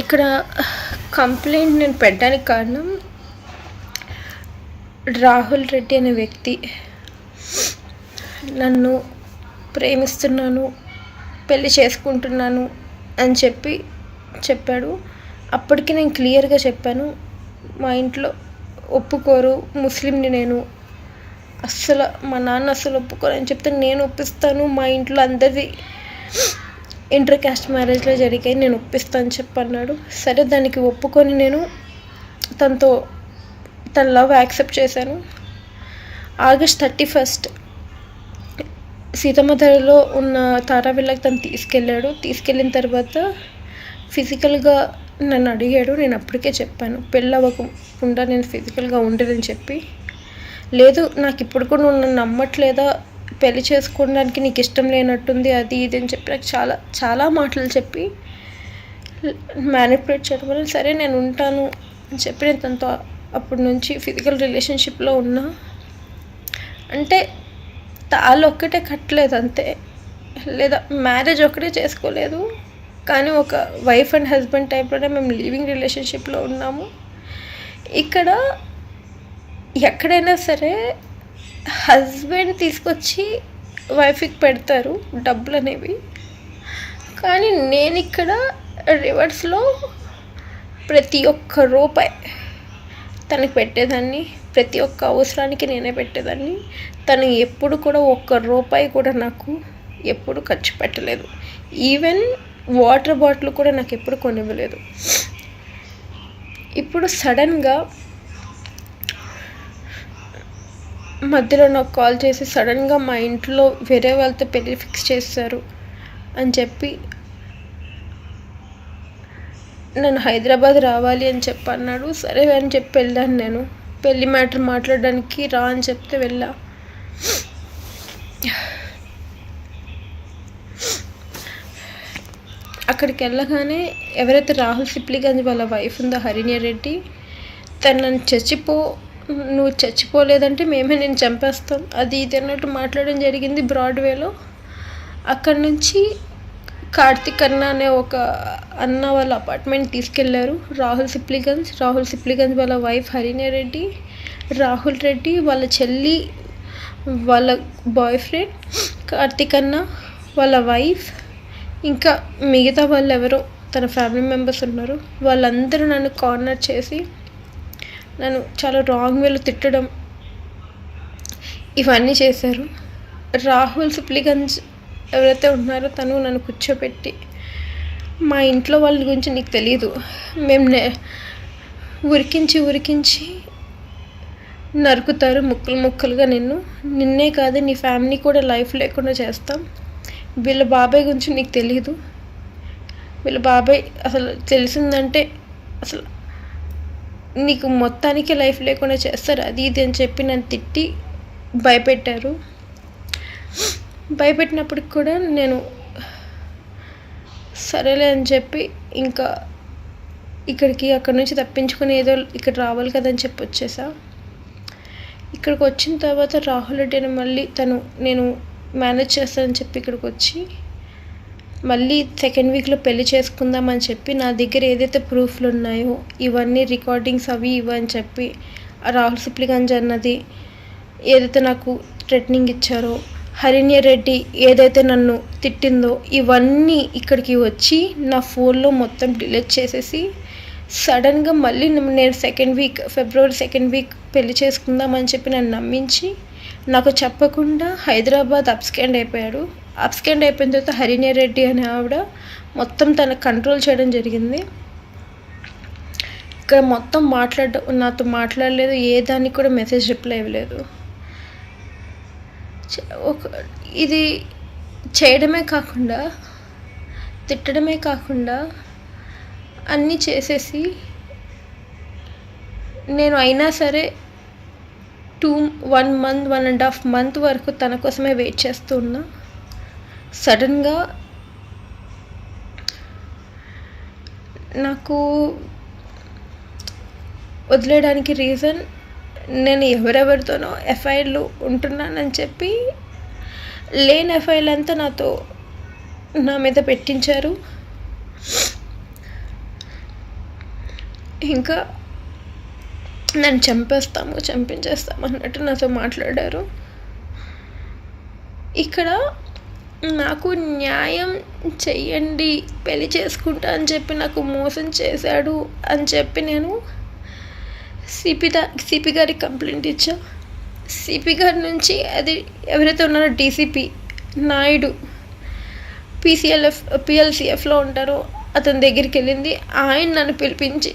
ఇక్కడ కంప్లైంట్ నేను పెట్టడానికి కారణం, రాహుల్ రెడ్డి అనే వ్యక్తి నన్ను ప్రేమిస్తున్నాను, పెళ్ళి చేసుకుంటున్నాను అని చెప్పాడు. అప్పటికి నేను క్లియర్గా చెప్పాను, మా ఇంట్లో ఒప్పుకోరు, ముస్లింని నేను, అస్సలు మా నాన్న అస్సలు ఒప్పుకోరు అని చెప్తే నేను ఒప్పిస్తాను, మా ఇంట్లో అందరిది ఇంటర్ క్యాస్ట్ మ్యారేజ్లో జరిగాయి, నేను ఒప్పిస్తాను చెప్పన్నాడు. సరే దానికి ఒప్పుకొని నేను తన లవ్ యాక్సెప్ట్ చేశాను. ఆగస్ట్ 31 సీతమ్మధరలో ఉన్న తారావిల్లకి తను తీసుకెళ్ళిన తర్వాత ఫిజికల్గా నన్ను అడిగాడు. నేను అప్పటికే చెప్పాను, పెళ్ళి అవ్వకుండా నేను ఫిజికల్గా ఉండేదని చెప్పి. లేదు, నాకు ఇప్పుడు కూడా నువ్వు నన్ను నమ్మట్లేదా, పెళ్లి చేసుకోవడానికి నీకు ఇష్టం లేనట్టుంది, అది ఇది అని చెప్పి నాకు చాలా చాలా మాటలు చెప్పి మ్యానిపులేట్ చేయడం వల్ల సరే నేను ఉంటాను అని చెప్పి నేను తనతో అప్పటి నుంచి ఫిజికల్ రిలేషన్షిప్లో ఉన్నా. అంటే తాళ్ళు ఒక్కటే కట్టలేదు అంతే, లేదా మ్యారేజ్ ఒక్కటే చేసుకోలేదు, కానీ ఒక వైఫ్ అండ్ హస్బెండ్ టైప్లోనే మేము లివింగ్ రిలేషన్షిప్లో ఉన్నాము. ఇక్కడ ఎక్కడైనా సరే హస్బెండ్ తీసుకొచ్చి వైఫ్కి పెడతారు డబ్బులు అనేవి, కానీ నేను ఇక్కడ రివర్స్లో ప్రతి ఒక్క రూపాయి తనకి పెట్టేదాన్ని, ప్రతి ఒక్క అవసరానికి నేనే పెట్టేదాన్ని. తను ఎప్పుడు కూడా ఒక్క రూపాయి కూడా నాకు ఎప్పుడు ఖర్చు పెట్టలేదు. ఈవెన్ వాటర్ బాటిల్ కూడా నాకు ఎప్పుడు కొనివ్వలేదు. ఇప్పుడు సడన్గా మధ్యలో నాకు కాల్ చేసి సడన్గా మా ఇంట్లో వేరే వాళ్ళతో పెళ్ళి ఫిక్స్ చేస్తారు అని చెప్పి నన్ను హైదరాబాద్ రావాలి అని చెప్పి అన్నాడు. సరే అని చెప్పి వెళ్ళాను. నేను పెళ్ళి మ్యాటర్ మాట్లాడడానికి రా అని చెప్తే వెళ్ళా. అక్కడికి వెళ్ళగానే ఎవరైతే రాహుల్ సిప్లిగంజ్ వాళ్ళ వైఫ్ ఉందో హరిణ్య రెడ్డి, తను నన్ను నువ్వు చచ్చిపోలేదంటే మేమే నేను చంపేస్తాం, అది ఇది అన్నట్టు మాట్లాడడం జరిగింది బ్రాడ్వేలో. అక్కడి నుంచి కార్తిక్ అన్న అనే ఒక అన్న వాళ్ళ అపార్ట్మెంట్ తీసుకెళ్లారు. రాహుల్ సిప్లిగంజ్ వాళ్ళ వైఫ్ హరిణ్య రెడ్డి, రాహుల్ రెడ్డి వాళ్ళ చెల్లి, వాళ్ళ బాయ్ ఫ్రెండ్ కార్తిక్ అన్న వాళ్ళ వైఫ్, ఇంకా మిగతా వాళ్ళు ఎవరో తన ఫ్యామిలీ మెంబర్స్ ఉన్నారు. వాళ్ళందరూ నన్ను కార్నర్ చేసి నన్ను చాలా రాంగ్ వేలో తిట్టడం ఇవన్నీ చేశారు. రాహుల్ సిప్లిగంజ్ ఎవరైతే ఉన్నారో తను నన్ను కూర్చోబెట్టి, మా ఇంట్లో వాళ్ళ గురించి నీకు తెలీదు, మేము ఉరికించి నరుకుతారు ముక్కలుగా నిన్నే కాదు నీ ఫ్యామిలీ కూడా లైఫ్ లేకుండా చేస్తాం, వీళ్ళ బాబాయ్ గురించి నీకు తెలీదు, వీళ్ళ బాబాయ్ అసలు తెలిసిందంటే అసలు నీకు మొత్తానికి లైఫ్ లేకుండా చేస్తారు, అది ఇది అని చెప్పి నన్ను తిట్టి భయపెట్టారు. భయపెట్టినప్పటికి కూడా నేను సరేలే అని చెప్పి ఇంకా అక్కడి నుంచి తప్పించుకొని ఏదో ఇక్కడ రావాలి కదని చెప్పి వచ్చేసా. ఇక్కడికి వచ్చిన తర్వాత రాహుల్ రెడ్డిని మళ్ళీ నేను మేనేజ్ చేస్తానని చెప్పి ఇక్కడికి వచ్చి మళ్ళీ సెకండ్ వీక్లో పెళ్లి చేసుకుందామని చెప్పి నా దగ్గర ఏదైతే ప్రూఫ్లు ఉన్నాయో ఇవన్నీ రికార్డింగ్స్ అవి ఇవని చెప్పి రాహుల్ సిప్లిగంజ్ అన్నది ఏదైతే నాకు థ్రెటనింగ్ ఇచ్చారో, హరిణ్య రెడ్డి ఏదైతే నన్ను తిట్టిందో ఇవన్నీ ఇక్కడికి వచ్చి నా ఫోన్లో మొత్తం డిలీట్ చేసేసి సడన్గా మళ్ళీ నేను ఫిబ్రవరి 2nd వీక్ పెళ్లి చేసుకుందామని చెప్పి నన్ను నమ్మించి నాకు చెప్పకుండా హైదరాబాద్ అప్స్కాండ్ అయిపోయాడు. అప్స్కాండ్ అయిపోయిన తర్వాత హరిణ్య రెడ్డి అనే ఆవిడ మొత్తం తన కంట్రోల్ చేయడం జరిగింది. ఇక్కడ మొత్తం నాతో మాట్లాడలేదు, ఏ దానికి కూడా మెసేజ్ రిప్లై ఇవ్వలేదు. ఇది చేయడమే కాకుండా తిట్టడమే కాకుండా అన్నీ చేసేసి నేను అయినా సరే 1.5 మంత్ వరకు తన కోసమే వెయిట్ చేస్తూ ఉన్నా. సడన్గా నాకు వదిలేయడానికి రీజన్ నేను ఎవరెవరితోనో ఎఫ్ఐఆర్లు ఉంటున్నానని చెప్పి లేని ఎఫ్ఐఆర్లు అంతా నా మీద పెట్టించారు. ఇంకా నన్ను చంపించేస్తాము అన్నట్టు నాతో మాట్లాడారు. ఇక్కడ నాకు న్యాయం చెయ్యండి, పెళ్లి చేసుకుంటా అని చెప్పి నాకు మోసం చేశాడు అని చెప్పి నేను సిపి గారికి కంప్లైంట్ ఇచ్చా. సిపి గారి నుంచి అది ఎవరైతే ఉన్నారో డీసీపీ నాయుడు పిఎల్సిఎఫ్లో ఉంటారో అతని దగ్గరికి వెళ్ళింది. ఆయన నన్ను పిలిపించి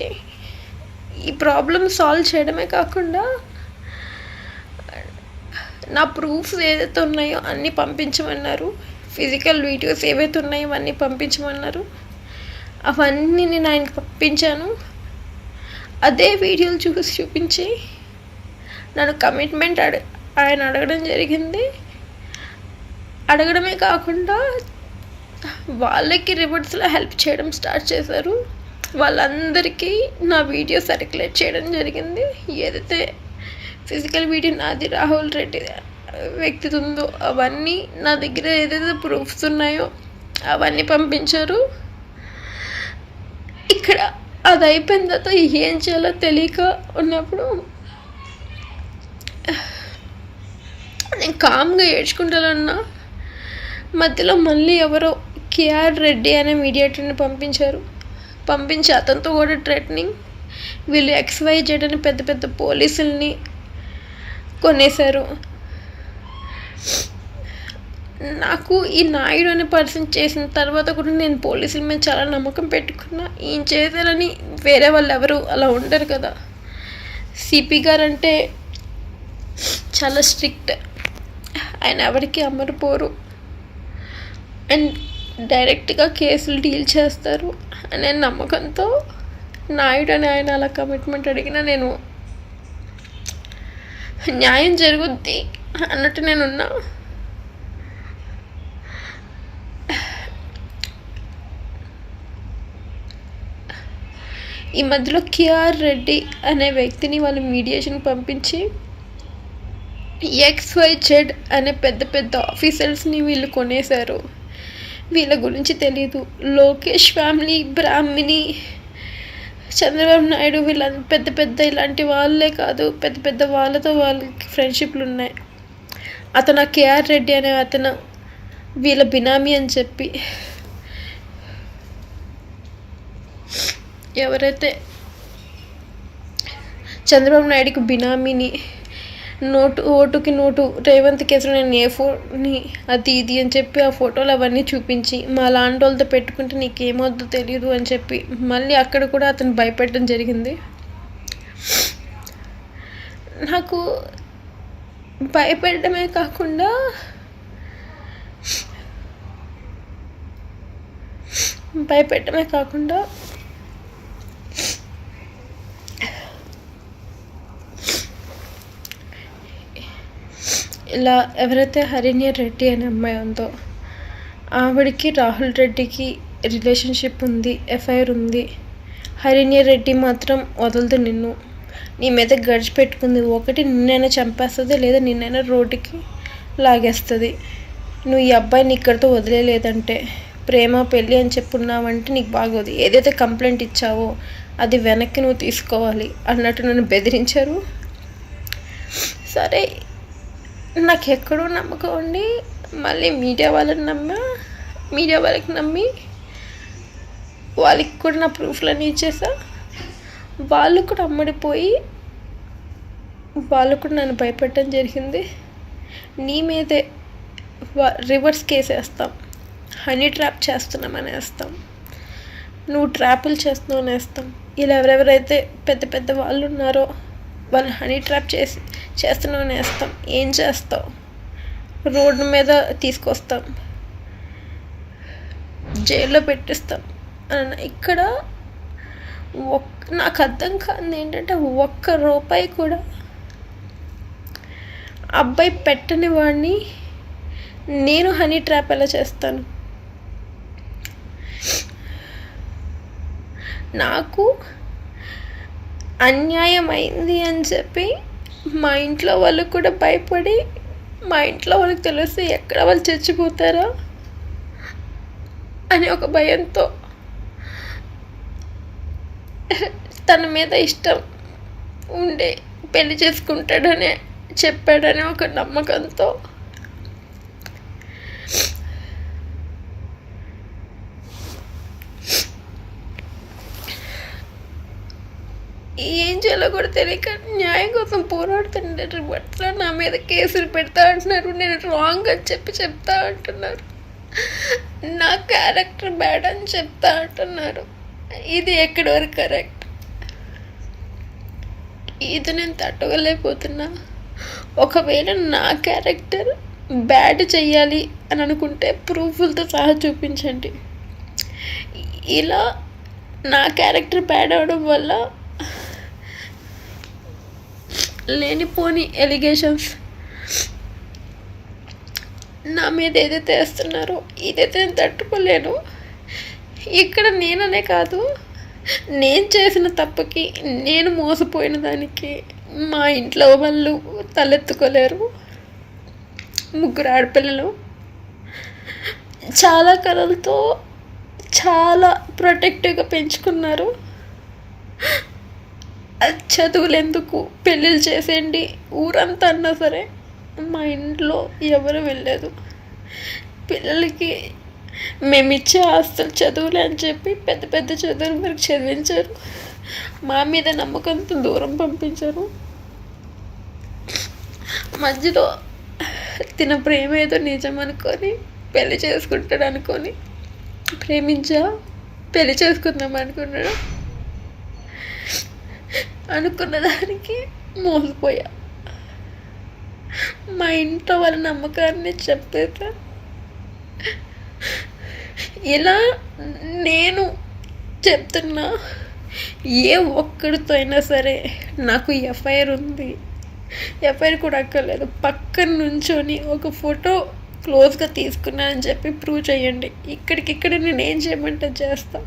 ఈ ప్రాబ్లం సాల్వ్ చేయడమే కాకుండా నా ప్రూఫ్స్ ఏదైతే ఉన్నాయో అన్నీ పంపించమన్నారు. ఫిజికల్ వీడియోస్ ఏవైతే ఉన్నాయో అవన్నీ పంపించమన్నారు. అవన్నీ నేను ఆయనకు పంపించాను. అదే వీడియోలు చూపించి నన్ను కమిట్మెంట్ ఆయన అడగడం జరిగింది. అడగడమే కాకుండా వాళ్ళకి రివర్స్లో హెల్ప్ చేయడం స్టార్ట్ చేశారు. వాళ్ళందరికీ నా వీడియో సర్క్యులేట్ చేయడం జరిగింది. ఏదైతే ఫిజికల్ వీడియో నాది రాహుల్ రెడ్డి వ్యక్తిది ఉందో అవన్నీ నా దగ్గర ఏదైతే ప్రూఫ్స్ ఉన్నాయో అవన్నీ పంపించారు. ఇక్కడ అది అయిపోయిన తర్వాత ఏం చేయాలో తెలియక ఉన్నప్పుడు నేను కామ్గా ఏడ్చుకుంటానన్నా. మధ్యలో మళ్ళీ ఎవరో కేఆర్ రెడ్డి అనే మీడియేటర్ని పంపించి అతనితో కూడా థ్రెటనింగ్, వీళ్ళు XYZ అని పెద్ద పెద్ద పోలీసుల్ని కొనేశారు. నాకు ఈ నాయుడు అనే పర్సన్ చేసిన తర్వాత కూడా నేను పోలీసుల మీద చాలా నమ్మకం పెట్టుకున్నా. ఈయన చేశారని వేరే వాళ్ళు ఎవరు అలా ఉండరు కదా. సిపి గారు అంటే చాలా స్ట్రిక్ట్, ఆయన ఎవరికి అమ్మరిపోరు అండ్ డైరెక్ట్గా కేసులు డీల్ చేస్తారు అనే నమ్మకంతో నాయుడు అని ఆయన అలా కమిట్మెంట్ అడిగినా నేను న్యాయం జరుగుద్ది అన్నట్టు నేనున్నా. ఈ మధ్యలో కేఆర్ రెడ్డి అనే వ్యక్తిని వాళ్ళు మీడియేషన్ పంపించి XYZ అనే పెద్ద పెద్ద ఆఫీసర్స్ని వీళ్ళు కొనేశారు. వీళ్ళ గురించి తెలీదు. లోకేష్ ఫ్యామిలీ, బ్రాహ్మిణి, చంద్రబాబు నాయుడు వీళ్ళ పెద్ద పెద్ద ఇలాంటి వాళ్ళే కాదు, పెద్ద పెద్ద వాళ్ళతో వాళ్ళకి ఫ్రెండ్షిప్లు ఉన్నాయి. అతను కేఆర్ రెడ్డి అనే అతను వీళ్ళ బినామీ అని చెప్పి ఎవరైతే చంద్రబాబు నాయుడుకి బినామీని, ఓటుకి నోటు రేవంత్ కేసులో నేను A4ని అది ఇది అని చెప్పి ఆ ఫోటోలు అవన్నీ చూపించి మా లాంటి వాళ్ళతో పెట్టుకుంటే నీకేమవుద్దో తెలియదు అని చెప్పి మళ్ళీ అక్కడ కూడా అతను భయపెట్టడం జరిగింది. నాకు భయపెట్టడమే కాకుండా ఇలా ఎవరైతే హరిణ్య రెడ్డి అనే అమ్మాయి ఉందో ఆవిడకి రాహుల్ రెడ్డికి రిలేషన్షిప్ ఉంది, FIR ఉంది. హరిణ్య రెడ్డి మాత్రం వదలదు నిన్ను, నీ మీద గడిచి పెట్టుకుంది. ఒకటి నిన్నైనా చంపేస్తుంది, లేదా నిన్నైనా రోడ్డుకి లాగేస్తుంది. నువ్వు ఈ అబ్బాయిని ఇక్కడితో వదిలేదంటే ప్రేమ పెళ్ళి అని చెప్పున్నావంటే నీకు బాగోదు. ఏదైతే కంప్లైంట్ ఇచ్చావో అది వెనక్కి నువ్వు తీసుకోవాలి అన్నట్టు నన్ను బెదిరించారు. సరే, నాకు ఎక్కడో నమ్మకం ఉండి మళ్ళీ మీడియా వాళ్ళకి నమ్మి వాళ్ళకి కూడా నా ప్రూఫ్లన్నీ ఇచ్చేసా. వాళ్ళు కూడా అమ్మడిపోయి వాళ్ళు కూడా నన్ను భయపెట్టడం జరిగింది. నీ మీదే రివర్స్ కేసు వేస్తాం, హనీ ట్రాప్ చేస్తున్నామని వేస్తాం, నువ్వు ట్రాపులు చేస్తున్నావు వేస్తాం. ఇలా ఎవరెవరైతే పెద్ద పెద్ద వాళ్ళు ఉన్నారో వాళ్ళు హనీ ట్రాప్ చేస్తున్నావు వేస్తాం. ఏం చేస్తావు? రోడ్డు మీద తీసుకొస్తాం, జైల్లో పెట్టిస్తాం అన్న. ఇక్కడ నాకు అర్థం కాదు ఏంటంటే ₹1 కూడా అబ్బాయి పెట్టని వాడిని నేను హనీ ట్రాప్ ఎలా చేస్తాను? నాకు అన్యాయం అయింది అని చెప్పి మా ఇంట్లో వాళ్ళు కూడా భయపడి, మా ఇంట్లో వాళ్ళకి తెలిస్తే ఎక్కడ వాళ్ళు చచ్చిపోతారా అని ఒక భయంతో తన మీద ఇష్టం ఉండే పెళ్లి చేసుకుంటాడనే చెప్పాడని ఒక నమ్మకంతో ఏం చేయాలో కూడా తెలియక న్యాయం కోసం పోరాడుతుంటారు. భర్త నా మీద కేసులు పెడతా అంటున్నారు, నేను రాంగ్ అని చెప్తా అంటున్నారు, నా క్యారెక్టర్ బ్యాడ్ అని చెప్తా అంటున్నారు. ఇది ఎక్కడి వరకు కరెక్ట్? ఇది నేను తట్టుకోలేకపోతున్నా. ఒకవేళ నా క్యారెక్టర్ బ్యాడ్ చెయ్యాలి అని అనుకుంటే ప్రూఫ్లతో సహా చూపించండి. ఇలా నా క్యారెక్టర్ బ్యాడ్ అవడం వల్ల లేనిపోని ఎలిగేషన్స్ నా మీద ఏదైతే వేస్తున్నారో ఇదైతే నేను తట్టుకోలేను. ఇక్కడ నేననే కాదు, నేను చేసిన తప్పుకి, నేను మోసపోయిన దానికి మా ఇంట్లో వాళ్ళు తలెత్తుకోలేరు. 3 ఆడపిల్లలు చాలా కలలతో చాలా ప్రొటెక్టివ్గా పెంచుకున్నారు. చదువులు ఎందుకు, పెళ్ళిళ్ళు చేసేయండి ఊరంతా అన్నా సరే మా ఇంట్లో ఎవరు వెళ్ళలేదు. పిల్లలకి మేమిచ్చే ఆస్తులు చదువులే అని చెప్పి పెద్ద పెద్ద చదువులు వరకు చదివించారు. మా మీద నమ్మకంతో దూరం పంపించారు. మధ్యలో తిన ప్రేమ ఏదో నిజం అనుకొని పెళ్లి చేసుకుంటాడు అనుకొని ప్రేమించా పెళ్లి చేసుకుందాం అనుకున్నాడు. అనుకున్న దానికి మోసపోయా. మా ఇంట్లో వాళ్ళ నమ్మకాన్ని చెప్పేత ఇలా నేను చెప్తున్నా, ఏ ఒక్కడితో అయినా సరే నాకు ఎఫ్ఐఆర్ ఉంది, ఎఫ్ఐఆర్ కూడా అక్కర్లేదు, పక్కన నుంచొని ఒక ఫోటో క్లోజ్గా తీసుకున్నానని చెప్పి ప్రూవ్ చేయండి. ఇక్కడికిక్కడ నేను ఏం చేయమంటే చేస్తా.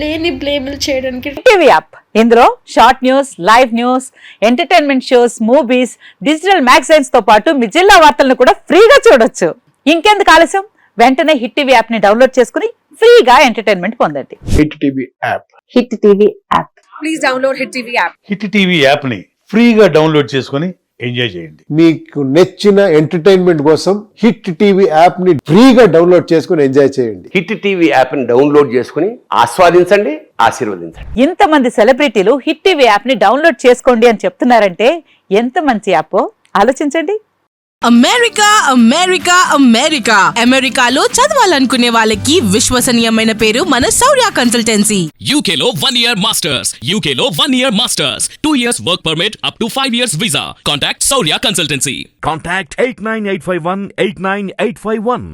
లేని బ్లేములు చేయడానికి టీవీ యాప్, ఇందులో short news, live news, entertainment shows, movies, digital magazines తో పాటు మీ జిల్లా వార్తలను కూడా ఫ్రీగా చూడొచ్చు. ఇంకెందుకు ఆలస్యం, వెంటనే హిట్ టీవీ యాప్ ని డౌన్లోడ్ చేసుకుని ఫ్రీగా ఎంటర్టైన్మెంట్ పొందండి. Hit TV app, hit TV app, please download hit TV app. Hit TV app ని ఫ్రీగా డౌన్లోడ్ చేసుకుని ఎంజాయ్ చేయండి. మీకు నచ్చిన ఎంటర్టైన్మెంట్ కోసం హిట్ టీవీ యాప్ ని ఫ్రీగా డౌన్లోడ్ చేసుకుని ఎంజాయ్ చేయండి. హిట్ టీవీ యాప్ ని డౌన్లోడ్ చేసుకుని ఆస్వాదించండి, ఆశీర్వదించండి. ఇంతమంది సెలబ్రిటీలు హిట్ టీవీ యాప్ ని డౌన్లోడ్ చేసుకోండి అని చెప్తున్నారంటే ఎంత మంచి యాప్ ఆలోచించండి. అమెరికా అమెరికా అమెరికా అమెరికాలో చదవాలనుకునే వాళ్ళకి విశ్వసనీయమైన పేరు మన శౌర్య కన్సల్టెన్సీ. UK లో 1 year masters, UK లో 1 year masters, 2 years work permit up to 5 years visa. Contact Saurya Consultancy. Contact 89851 89851.